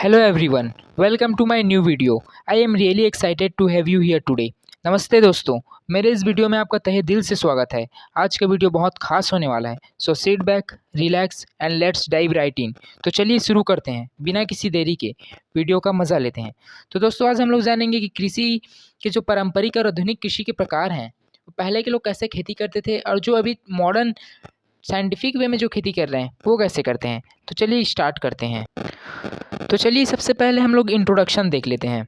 Hello everyone, welcome to my new video. I am really excited to have you here today. नमस्ते दोस्तों, मेरे इस video में आपका तहे दिल से स्वागत है। आज का वीडियो बहुत खास होने वाला है, so sit back, relax and let's dive right in. तो चलिए शुरू करते हैं, बिना किसी देरी के वीडियो का मज़ा लेते हैं। तो दोस्तों आज हम लोग जानेंगे कि कृषि के जो पारंपरिक और आधुनिक कृषि के प्रकार हैं, पहले के लोग कैसे खेती करते थे और जो अभी मॉडर्न साइंटिफिक वे में जो खेती कर रहे हैं वो कैसे करते हैं। तो चलिए स्टार्ट करते हैं। तो चलिए सबसे पहले हम लोग इंट्रोडक्शन देख लेते हैं।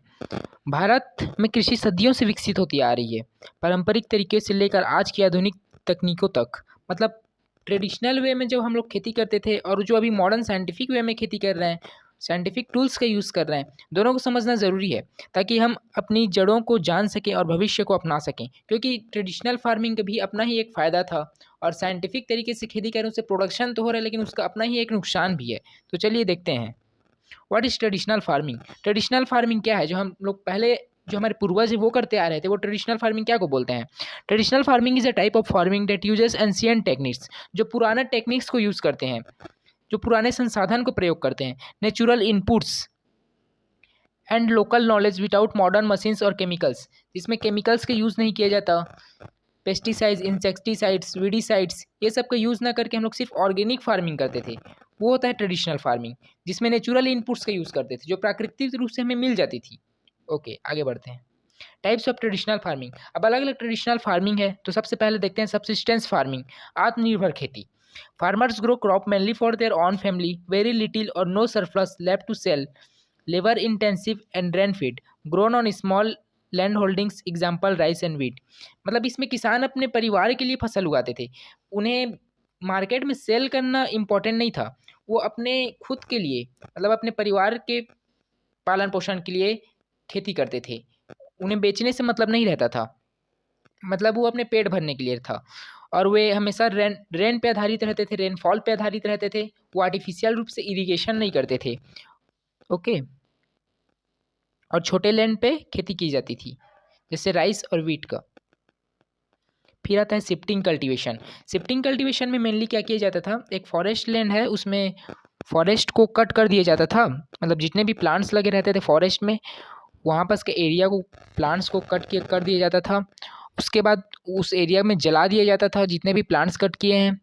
भारत में कृषि सदियों से विकसित होती आ रही है, पारंपरिक तरीके से लेकर आज की आधुनिक तकनीकों तक। मतलब ट्रेडिशनल वे में जब हम लोग खेती करते थे और जो अभी मॉडर्न साइंटिफिक वे में खेती कर रहे हैं, साइंटिफिक टूल्स का यूज़ कर रहे हैं, दोनों को समझना ज़रूरी है ताकि हम अपनी जड़ों को जान सकें और भविष्य को अपना सकें। क्योंकि ट्रेडिशनल फार्मिंग का भी अपना ही एक फ़ायदा था और साइंटिफिक तरीके से खेती करें उससे प्रोडक्शन तो हो रहा है लेकिन उसका अपना ही एक नुकसान भी है। तो चलिए देखते हैं what is traditional farming. Traditional farming क्या है? जो हम लोग पहले जो हमारे पूर्वज है वो करते आ रहे थे, वो ट्रेडिशनल फार्मिंग क्या को बोलते हैं? Traditional farming is a type of farming that uses ancient techniques. जो पुराना टेक्निक्स को यूज़ करते हैं, जो पुराने संसाधन को प्रयोग करते हैं, natural inputs and local knowledge without modern machines और केमिकल्स। जिसमें केमिकल्स का यूज़ नहीं किया जाता, पेस्टिसाइड्स, इंसेक्टिसाइड्स, वीडिसाइड्स, ये सब का यूज़ ना करके हम लोग सिर्फ ऑर्गेनिक फार्मिंग करते थे। वो होता है ट्रेडिशनल फार्मिंग, जिसमें नेचुरल इनपुट्स का यूज़ करते थे जो प्राकृतिक रूप से हमें मिल जाती थी। ओके, आगे बढ़ते हैं। Types of traditional farming. अब अलग अलग ट्रेडिशनल फार्मिंग है, तो सबसे पहले देखते हैं सबसिस्टेंस फार्मिंग, आत्मनिर्भर खेती। Farmers grow crop mainly for their own family, very little or no surplus left to sell, labour intensive and rain fed, grown on small land holdings, example rice and wheat. मतलब इसमें किसान अपने परिवार के लिए फसल उगाते थे, उन्हें मार्केट में सेल करना इम्पोर्टेंट नहीं था, वो अपने खुद के लिए मतलब अपने परिवार के पालन पोषण के लिए खेती करते थे। उन्हें बेचने से मतलब नहीं रहता था, मतलब वो अपने पेट भरने के लिए था। और वे हमेशा रेन रेन पे आधारित रहते थे, रेनफॉल पे आधारित रहते थे, वो आर्टिफिशियल रूप से इरिगेशन नहीं करते थे। ओके, और छोटे लैंड पे खेती की जाती थी, जैसे राइस और वीट का। फिर आता है शिफ्टिंग कल्टीवेशन। शिफ्टिंग कल्टीवेशन में मेनली क्या किया जाता था, एक फॉरेस्ट लैंड है उसमें फॉरेस्ट को कट कर दिया जाता था, मतलब जितने भी प्लांट्स लगे रहते थे फॉरेस्ट में, वहाँ पर के एरिया को प्लांट्स को कट के कर दिया जाता था। उसके बाद उस एरिया में जला दिया जाता था जितने भी प्लांट्स कट किए हैं।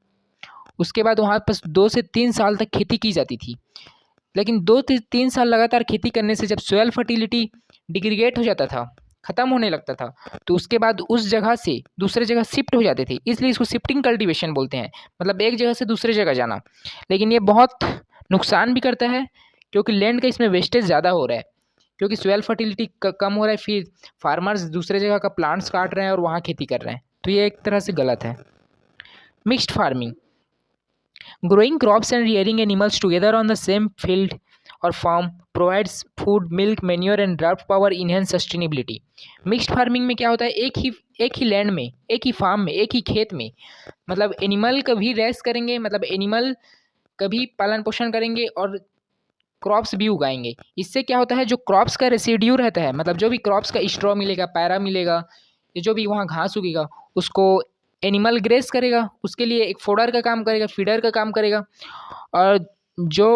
उसके बाद वहाँ पर 2 से 3 साल तक खेती की जाती थी। लेकिन 2 से 3 साल लगातार खेती करने से जब सॉइल फर्टिलिटी डिग्रेडेट हो जाता था, ख़त्म होने लगता था, तो उसके बाद उस जगह से दूसरे जगह शिफ्ट हो जाते थे। इसलिए इसको शिफ्टिंग कल्टीवेशन बोलते हैं, मतलब एक जगह से दूसरे जगह जाना। लेकिन ये बहुत नुकसान भी करता है क्योंकि लैंड का इसमें वेस्टेज ज़्यादा हो रहा है, क्योंकि सॉइल फर्टिलिटी कम हो रहा है, फिर फार्मर्स दूसरे जगह का प्लांट्स काट रहे हैं और वहाँ खेती कर रहे हैं, तो ये एक तरह से गलत है। Mixed farming, growing crops and rearing animals together on the same field or farm provides food, milk, manure and drought power, enhance sustainability. Mixed farming में क्या होता है, एक ही लैंड में, एक ही फार्म में, एक ही खेत में, मतलब एनिमल का भी रेस करेंगे, मतलब एनिमल का भी पालन पोषण करेंगे और क्रॉप्स भी उगाएंगे। इससे क्या होता है, जो क्रॉप्स का रेसिड्यू रहता है, मतलब जो भी क्रॉप्स का स्ट्रॉ मिलेगा, पैरा मिलेगा, या जो भी वहाँ घास उगेगा, उसको एनिमल ग्रेस करेगा, उसके लिए एक फोडर का काम करेगा, फीडर का काम करेगा। और जो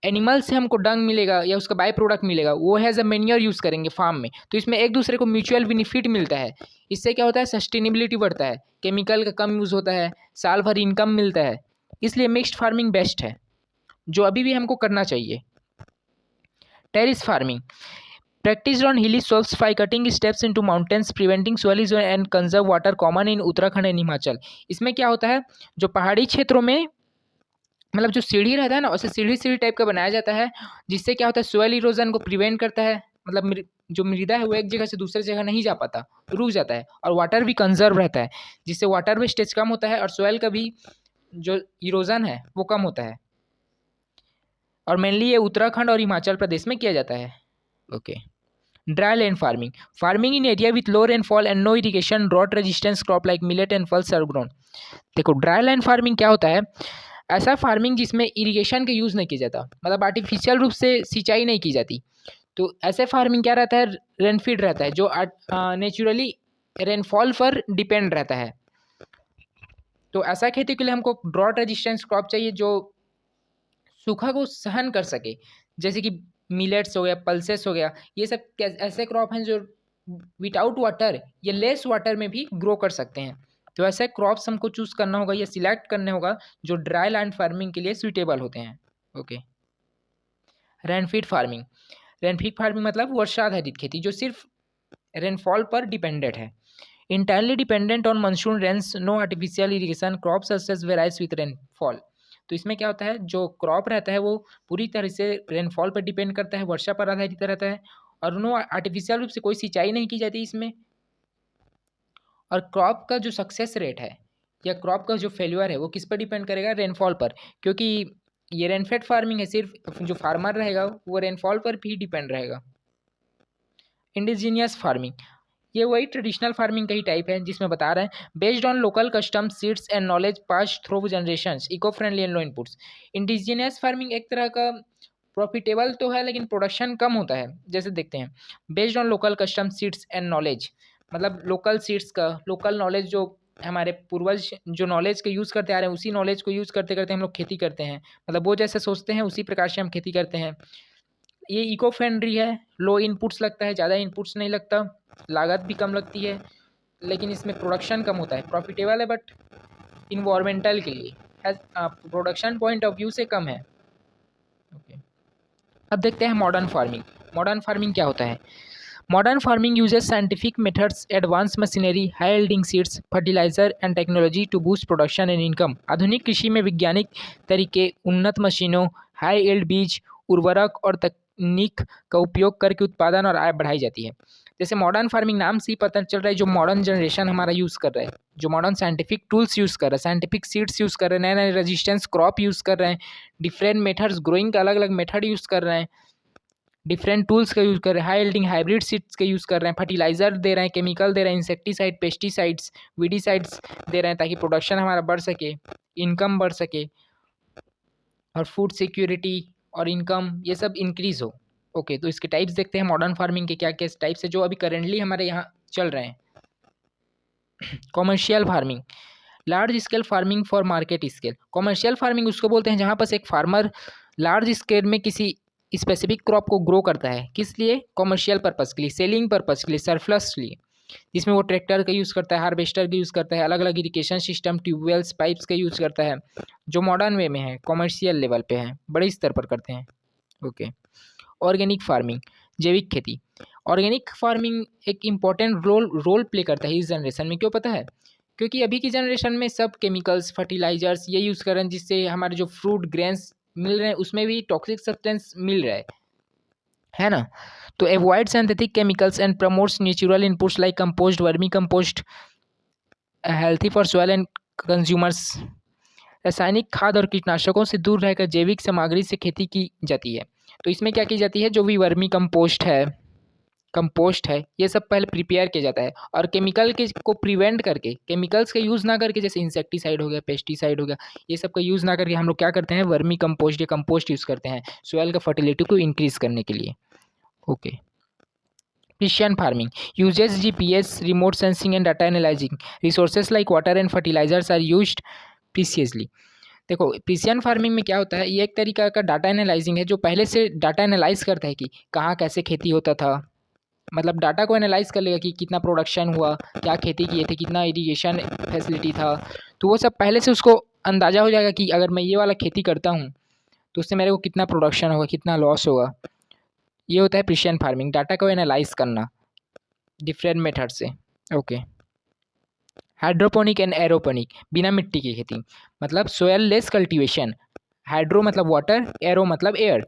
एनिमल से हमको डंग मिलेगा या उसका बाई प्रोडक्ट मिलेगा, वो हैज़ अ मैन्योर यूज़ करेंगे फार्म में, तो इसमें एक दूसरे को म्यूचुअल बेनिफिट मिलता है। इससे क्या होता है, सस्टेनेबिलिटी बढ़ता है, केमिकल का कम यूज़ होता है, साल भर इनकम मिलता है। इसलिए मिक्स्ड फार्मिंग बेस्ट है, जो अभी भी हमको करना चाहिए। Terrace farming, practiced on hilly slopes by cutting steps into mountains, preventing soil erosion and conserve water, common in Uttarakhand and Himachal. इसमें क्या होता है, जो पहाड़ी क्षेत्रों में मतलब जो सीढ़ी रहता है ना, उसे सीढ़ी सीढ़ी टाइप का बनाया जाता है, जिससे क्या होता है, सोयल इरोजन को प्रिवेंट करता है। मतलब जो मृदा है वो एक जगह से दूसरे जगह नहीं जा पाता, रुक जाता है, और वाटर भी कंजर्व रहता है, जिससे वाटर वेस्टेज कम होता है और सोयल का भी जो इरोजन है वो कम होता है। और मेनली ये उत्तराखंड और हिमाचल प्रदेश में किया जाता है। Okay, dry land farming, farming in area with low rainfall and no irrigation, drought resistance crop like millet and pulse are grown. देखो ड्राई लैंड फार्मिंग क्या होता है, ऐसा फार्मिंग जिसमें इरिगेशन का यूज़ नहीं किया जाता, मतलब आर्टिफिशियल रूप से सिंचाई नहीं की जाती। तो ऐसे फार्मिंग क्या रहता है, रेनफीड रहता है, जो नेचुरली रेनफॉल पर डिपेंड रहता है। तो ऐसा खेती के लिए हमको ड्रॉट रेजिस्टेंस क्रॉप चाहिए जो सूखा को सहन कर सके, जैसे कि मिलेट्स हो गया, पल्सेस हो गया, ये सब ऐसे क्रॉप हैं जो विदाउट वाटर या लेस वाटर में भी ग्रो कर सकते हैं। तो ऐसे क्रॉप्स हमको चूज करना होगा या सिलेक्ट करने होगा जो ड्राई लैंड फार्मिंग के लिए सुइटेबल होते हैं। Okay, rainfed farming. Rainfed farming मतलब वर्षा आधारित खेती जो सिर्फ रेनफॉल पर डिपेंडेंट है। Entirely dependent on monsoon rains, no artificial irrigation, crop success varies with rainfall. तो इसमें क्या होता है, जो क्रॉप रहता है वो पूरी तरह से रेनफॉल पर डिपेंड करता है, वर्षा पर आधारित रहता है, और नो आर्टिफिशियल रूप से कोई सिंचाई नहीं की जाती इसमें। और क्रॉप का जो सक्सेस रेट है या क्रॉप का जो फेल्यूर है वो किस पर डिपेंड करेगा, रेनफॉल पर, क्योंकि ये रेनफेड फार्मिंग है, सिर्फ जो फार्मर रहेगा वो रेनफॉल पर भी डिपेंड रहेगा। इंडिजीनियस फार्मिंग, ये वही ट्रेडिशनल फार्मिंग का ही टाइप है जिसमें बता रहे हैं based on local custom, seeds and knowledge pass through generations, eco friendly and low inputs. Indigenous farming एक तरह का प्रॉफिटेबल तो है लेकिन प्रोडक्शन कम होता है। जैसे देखते हैं, based on local custom, seeds and knowledge, मतलब लोकल सीड्स का, लोकल नॉलेज, जो हमारे पूर्वज जो नॉलेज के यूज़ करते आ रहे हैं उसी नॉलेज को यूज़ करते करते हम लोग खेती करते हैं, मतलब वो जैसे सोचते हैं उसी प्रकार से हम खेती करते हैं। ये इको फ्रेंडली है, लो इनपुट्स लगता है, ज़्यादा इनपुट्स नहीं लगता, लागत भी कम लगती है, लेकिन इसमें प्रोडक्शन कम होता है। प्रॉफिटेबल है बट इन्वायरमेंटल के लिए प्रोडक्शन पॉइंट ऑफ व्यू से कम है। ओके, अब देखते हैं मॉडर्न फार्मिंग। मॉडर्न फार्मिंग क्या होता है? Modern farming uses scientific methods, advance machinery, high yielding seeds, fertiliser and technology to boost production and income. आधुनिक कृषि में वैज्ञानिक तरीके, उन्नत मशीनों, हाई यील्ड बीज, उर्वरक और तकनीक का उपयोग करके उत्पादन और आय बढ़ाई जाती है। जैसे मॉडर्न फार्मिंग नाम से ही पता चल रहा है, जो मॉडर्न जनरेशन हमारा यूज़ कर रहा है, जो मॉडर्न साइंटिफिक टूल्स यूज़ कर रहा है, साइंटिफिक सीड्स यूज़ कर रहे हैं, नए नए रेजिस्टेंस क्रॉप यूज़ कर रहे हैं, डिफरेंट मेथड्स, ग्रोइंग का अलग अलग मेथड यूज़ कर रहे हैं, डिफरेंट टूल्स का यूज़ कर रहे हैं, हाई यील्डिंग हाइब्रिड सीड्स का यूज़ कर रहे हैं, फर्टिलाइजर दे रहे हैं, केमिकल दे रहे हैं, इंसेक्टिसाइड, पेस्टिसाइड्स, वीडिसाइड्स दे रहे हैं ताकि प्रोडक्शन हमारा बढ़ सके, इनकम बढ़ सके, और फूड सिक्योरिटी और इनकम ये सब इंक्रीज़ हो। ओके, तो इसके टाइप्स देखते हैं मॉडर्न फार्मिंग के क्या क्या टाइप्स है जो अभी करेंटली हमारे यहाँ चल रहे हैं। Commercial farming, large scale farming for market scale. Commercial farming उसको बोलते हैं जहाँ पर एक फार्मर लार्ज स्केल में किसी स्पेसिफिक क्रॉप को ग्रो करता है, किस लिए, कॉमर्शियल पर्पज़ के लिए, सेलिंग पर्पज़ के लिए, सरप्लस के लिए, जिसमें वो ट्रैक्टर का यूज़ करता है, हार्वेस्टर का यूज़ करता है, अलग अलग इरिगेशन सिस्टम, ट्यूबवेल्स, पाइप्स का यूज़ करता है, जो मॉडर्न वे में है, कॉमर्शियल लेवल पे है, बड़े स्तर पर करते हैं। ओके, ऑर्गेनिक फार्मिंग, जैविक खेती। ऑर्गेनिक फार्मिंग एक इम्पॉर्टेंट रोल प्ले करता है इस जनरेशन में, क्यों पता है? क्योंकि अभी की जनरेशन में सब केमिकल्स, फर्टिलाइजर्स ये यूज़ कर रहे हैं, जिससे हमारे जो फ्रूट ग्रेन्स मिल रहे हैं उसमें भी टॉक्सिक सब्सटेंस मिल रहा है ना। तो avoid synthetic chemicals and promotes natural inputs like compost, vermi compost, healthy for soil and consumers. रासायनिक खाद और कीटनाशकों से दूर रहकर जैविक सामग्री से खेती की जाती है। तो इसमें क्या की जाती है, जो भी वर्मी कंपोस्ट है ये सब पहले प्रिपेयर किया जाता है, और केमिकल के को प्रिवेंट करके, केमिकल्स का यूज़ ना करके, जैसे इंसेक्टिसाइड हो गया, पेस्टिसाइड हो गया, ये सब का यूज़ ना करके हम लोग क्या करते हैं, वर्मी कंपोस्ट या कंपोस्ट यूज़ करते हैं सॉइल का फर्टिलिटी को इंक्रीज़ करने के लिए। Okay, precision farming uses GPS, remote sensing and data analysing, resources like water and fertilisers are used precisely. देखो, प्रिसिशन फार्मिंग में क्या होता है, ये एक तरीका का डाटा एनालाइजिंग है जो पहले से डाटा एनालाइज करता है कि कहाँ कैसे खेती होता था, मतलब डाटा को एनालाइज कर लेगा कि कितना प्रोडक्शन हुआ, क्या खेती किए थे, कितना इरिगेशन फैसिलिटी था, तो वो सब पहले से उसको अंदाज़ा हो जाएगा कि अगर मैं ये वाला खेती करता हूँ तो उससे मेरे को कितना प्रोडक्शन होगा, कितना लॉस होगा। ये होता है प्रिसिशन फार्मिंग, डाटा को एनालाइज करना डिफरेंट मेथड से। ओके, हाइड्रोपोनिक एंड एरोपोनिक, बिना मिट्टी की खेती, मतलब सोयल लेस कल्टीवेशन। हाइड्रो मतलब वाटर, एरो मतलब air.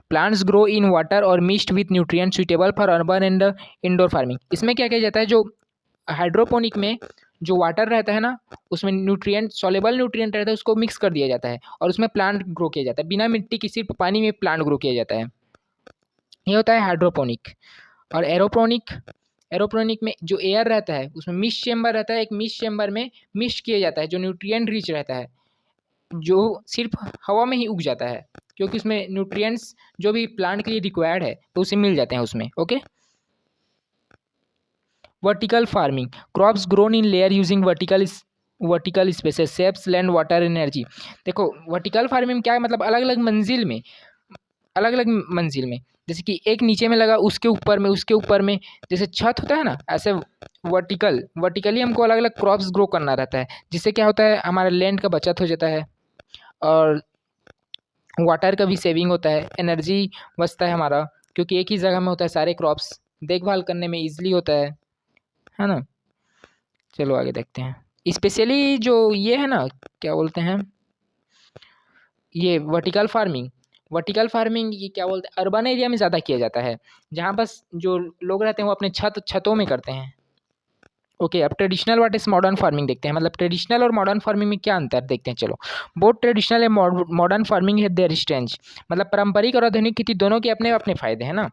Plants grow in water और mixed with nutrient suitable for urban and indoor farming. इसमें क्या किया जाता है, जो हाइड्रोपोनिक में जो वाटर रहता है ना, उसमें न्यूट्रिएंट, सॉल्युबल न्यूट्रिएंट रहता है, उसको मिक्स कर दिया जाता है और उसमें प्लांट ग्रो किया जाता है, बिना मिट्टी की सिर्फ पानी में प्लांट ग्रो किया जाता है। ये होता है हाइड्रोपोनिक। और एरोपोनिक में जो एयर रहता है उसमें मिस्ट चेम्बर रहता है, एक मिस्ट चेम्बर में मिस्ट किया जाता है जो न्यूट्रिएंट रिच रहता है, जो सिर्फ हवा में ही उग जाता है, क्योंकि उसमें न्यूट्रिएंट्स जो भी प्लांट के लिए रिक्वायर्ड है तो उसे मिल जाते हैं उसमें। Okay, vertical farming, crops grown in layer using vertical spaces, saves land water energy. देखो, वर्टिकल फार्मिंग क्या है, मतलब अलग अलग मंजिल में जैसे कि एक नीचे में लगा, उसके ऊपर में जैसे छत होता है ना, ऐसे वर्टिकली हमको अलग अलग क्रॉप्स ग्रो करना रहता है, जिससे क्या होता है हमारा लैंड का बचत हो जाता है और वाटर का भी सेविंग होता है, एनर्जी बचता है हमारा, क्योंकि एक ही जगह में होता है सारे क्रॉप्स, देखभाल करने में ईजिली होता है ना। चलो आगे देखते हैं। स्पेशली जो ये है ना, क्या बोलते हैं, ये वर्टिकल फार्मिंग ये क्या बोलते हैं, अर्बन एरिया में ज़्यादा किया जाता है, जहाँ बस जो लोग रहते हैं वो अपने छतों में करते हैं। ओके, अब traditional what is modern farming देखते हैं, मतलब ट्रेडिशनल और मॉडर्न फार्मिंग में क्या अंतर देखते हैं। चलो, both traditional and modern farming है देयर स्ट्रेंथ, मतलब पारंपरिक और आधुनिक खेती दोनों के अपने अपने फायदे हैं ना।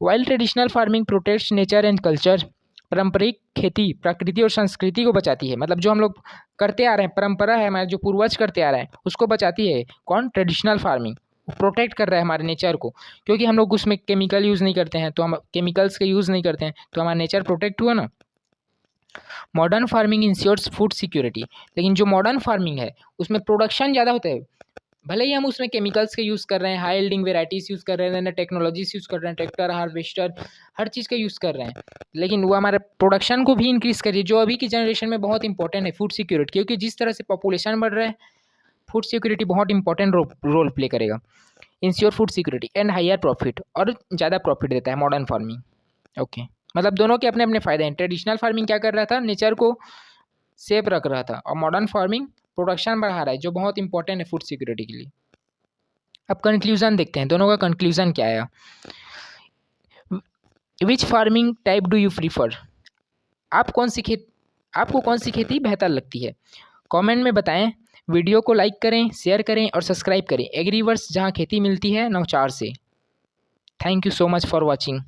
While traditional farming protects nature and culture, पारंपरिक खेती प्रकृति और संस्कृति को बचाती है, मतलब जो हम लोग करते आ रहे हैं, परंपरा है हमारे, जो पूर्वज करते आ रहे हैं उसको बचाती है। कौन? ट्रेडिशनल फार्मिंग प्रोटेक्ट कर रहा है हमारे नेचर को, क्योंकि हम लोग उसमें केमिकल यूज़ नहीं करते हैं, तो हम केमिकल्स का यूज़ नहीं करते हैं, तो हमारा नेचर प्रोटेक्ट हुआ ना। Modern farming ensures food security, लेकिन जो मॉडर्न फार्मिंग है उसमें प्रोडक्शन ज़्यादा होता है, भले ही हम उसमें केमिकल्स का यूज़ कर रहे हैं, हाई यील्डिंग वेराइटीज़ यूज़ कर रहे हैं, टेक्नोलॉजीज यूज़ कर रहे हैं, ट्रैक्टर, हार्वेस्टर, हर चीज़ का यूज़ कर रहे हैं, लेकिन वो हमारे प्रोडक्शन को भी इंक्रीज़ करिए, जो अभी की जनरेशन में बहुत इंपॉर्टेंट है, फूड सिक्योरिटी, क्योंकि जिस तरह से पॉपुलेशन बढ़ रहा है, फूड सिक्योरिटी बहुत इंपॉर्टेंट रोल प्ले करेगा। Ensure food security and higher profit, और ज़्यादा प्रॉफिट देता है मॉडर्न फार्मिंग। ओके, मतलब दोनों के अपने अपने फ़ायदे हैं। ट्रेडिशनल फार्मिंग क्या कर रहा था, नेचर को सेफ रख रहा था, और मॉडर्न फार्मिंग प्रोडक्शन बढ़ा रहा है, जो बहुत इंपॉर्टेंट है फूड सिक्योरिटी के लिए। अब कंक्लूजन देखते हैं, दोनों का कंक्लूजन क्या है। Which farming type do you prefer, आपको कौन सी खेती बेहतर लगती है, कमेंट में बताएं। वीडियो को लाइक करें, शेयर करें और सब्सक्राइब करें एग्रीवर्स, जहां खेती मिलती है नौचार से। Thank you so much for watching.